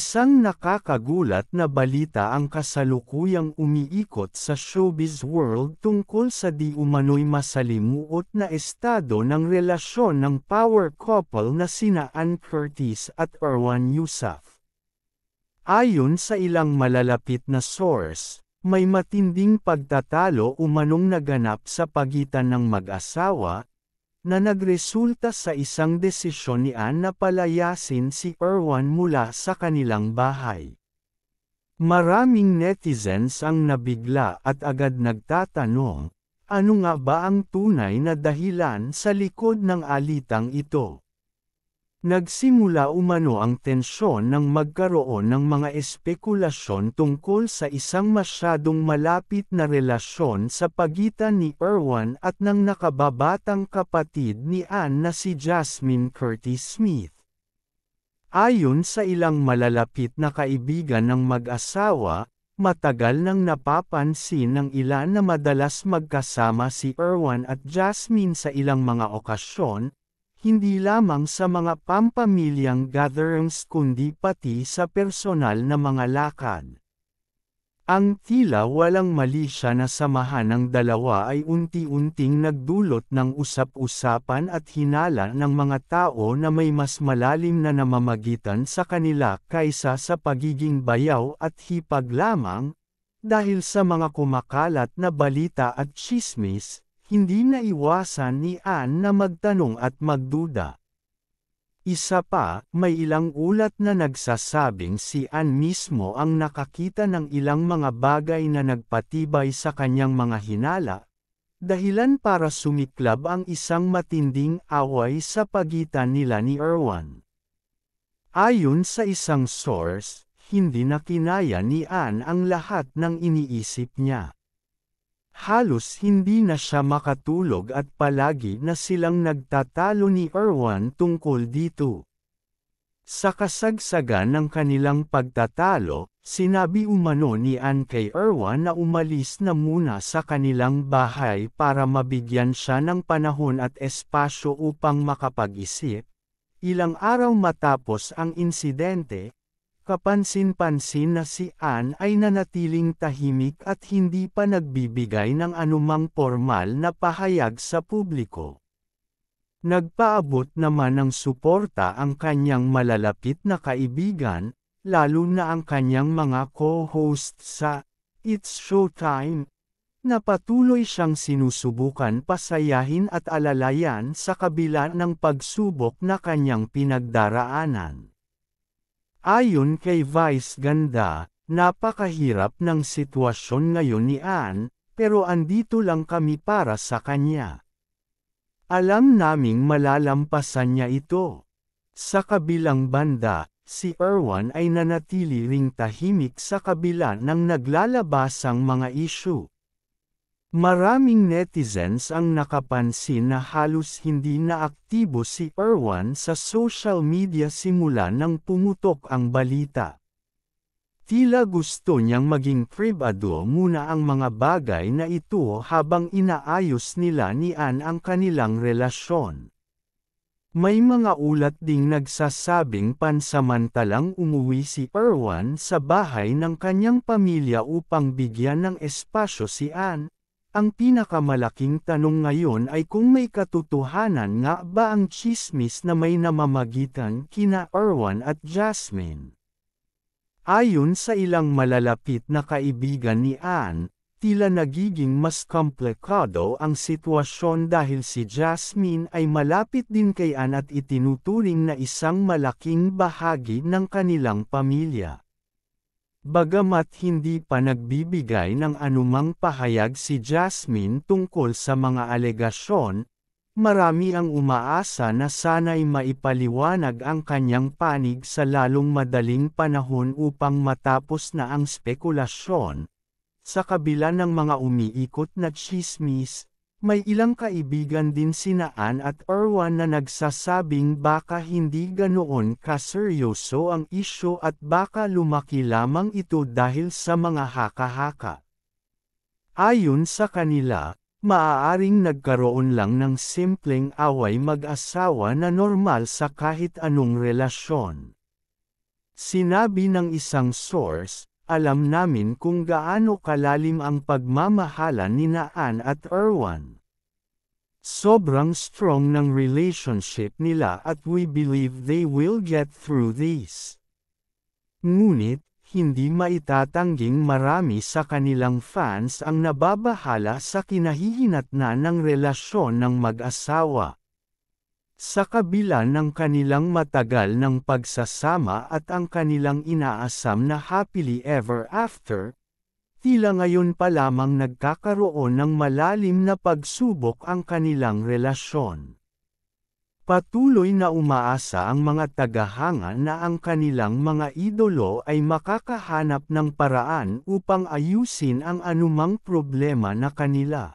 Isang nakakagulat na balita ang kasalukuyang umiikot sa showbiz world tungkol sa di umano'y masalimuot na estado ng relasyon ng power couple na sina Ann Curtis at Erwan Heussaff. Ayon sa ilang malalapit na source, may matinding pagtatalo umanong naganap sa pagitan ng mag-asawa, na nagresulta sa isang desisyon ni Ann na palayasin si Erwan mula sa kanilang bahay. Maraming netizens ang nabigla at agad nagtatanong, ano nga ba ang tunay na dahilan sa likod ng alitang ito? Nagsimula umano ang tensyon nang magkaroon ng mga espekulasyon tungkol sa isang masyadong malapit na relasyon sa pagitan ni Erwan at ng nakababatang kapatid ni Ann na si Jasmine Curtis Smith. Ayon sa ilang malalapit na kaibigan ng mag-asawa, matagal nang napapansin ng ilan na madalas magkasama si Erwan at Jasmine sa ilang mga okasyon, hindi lamang sa mga pampamilyang gatherings kundi pati sa personal na mga lakad. Ang tila walang mali siya na samahan ng dalawa ay unti-unting nagdulot ng usap-usapan at hinala ng mga tao na may mas malalim na namamagitan sa kanila kaysa sa pagiging bayaw at hipag lamang, dahil sa mga kumakalat na balita at tsismis. Hindi naiwasan ni Ann na magtanong at magduda. Isa pa, may ilang ulat na nagsasabing si Ann mismo ang nakakita ng ilang mga bagay na nagpatibay sa kanyang mga hinala, dahilan para sumiklab ang isang matinding away sa pagitan nila ni Erwan. Ayon sa isang source, hindi na kinaya ni Ann ang lahat ng iniisip niya. Halos hindi na siya makatulog at palagi na silang nagtatalo ni Erwan tungkol dito. Sa kasagsagan ng kanilang pagtatalo, sinabi umano ni Ann kay Erwan na umalis na muna sa kanilang bahay para mabigyan siya ng panahon at espasyo upang makapag-isip. Ilang araw matapos ang insidente, kapansin-pansin na si Ann ay nanatiling tahimik at hindi pa nagbibigay ng anumang formal na pahayag sa publiko. Nagpaabot naman ng suporta ang kanyang malalapit na kaibigan, lalo na ang kanyang mga co-host sa It's Showtime, na patuloy siyang sinusubukan pasayahin at alalayan sa kabila ng pagsubok na kanyang pinagdaraanan. Ayon kay Vice Ganda, napakahirap ng sitwasyon ngayon ni Ann, pero andito lang kami para sa kanya. Alam naming malalampasan niya ito. Sa kabilang banda, si Erwan ay nanatili ring tahimik sa kabila ng naglalabasang mga isyu. Maraming netizens ang nakapansin na halos hindi na aktibo si Erwan sa social media simula nang pumutok ang balita. Tila gusto niyang maging pribado muna ang mga bagay na ito habang inaayos nila ni Ann ang kanilang relasyon. May mga ulat ding nagsasabing pansamantalang umuwi si Erwan sa bahay ng kanyang pamilya upang bigyan ng espasyo si Ann. Ang pinakamalaking tanong ngayon ay kung may katotohanan nga ba ang tsismis na may namamagitan kina Erwan at Jasmine. Ayon sa ilang malalapit na kaibigan ni Ann, tila nagiging mas komplikado ang sitwasyon dahil si Jasmine ay malapit din kay Ann at itinuturing na isang malaking bahagi ng kanilang pamilya. Bagamat hindi pa nagbibigay ng anumang pahayag si Jasmine tungkol sa mga alegasyon, marami ang umaasa na sana'y maipaliwanag ang kanyang panig sa lalong madaling panahon upang matapos na ang spekulasyon. Sa kabila ng mga umiikot na tsismis, may ilang kaibigan din sina Ann at Erwan na nagsasabing baka hindi ganoon kaseryoso ang isyu at baka lumaki lamang ito dahil sa mga haka-haka. Ayon sa kanila, maaaring nagkaroon lang ng simpleng away mag-asawa na normal sa kahit anong relasyon. Sinabi ng isang source, alam namin kung gaano kalalim ang pagmamahalan nina Anne at Erwan. Sobrang strong ng relationship nila at we believe they will get through this. Ngunit, hindi maitatanging marami sa kanilang fans ang nababahala sa kinahihinatnan ng relasyon ng mag-asawa. Sa kabila ng kanilang matagal ng pagsasama at ang kanilang inaasam na happily ever after, tila ngayon pa lamang nagkakaroon ng malalim na pagsubok ang kanilang relasyon. Patuloy na umaasa ang mga tagahanga na ang kanilang mga idolo ay makakahanap ng paraan upang ayusin ang anumang problema na kanila.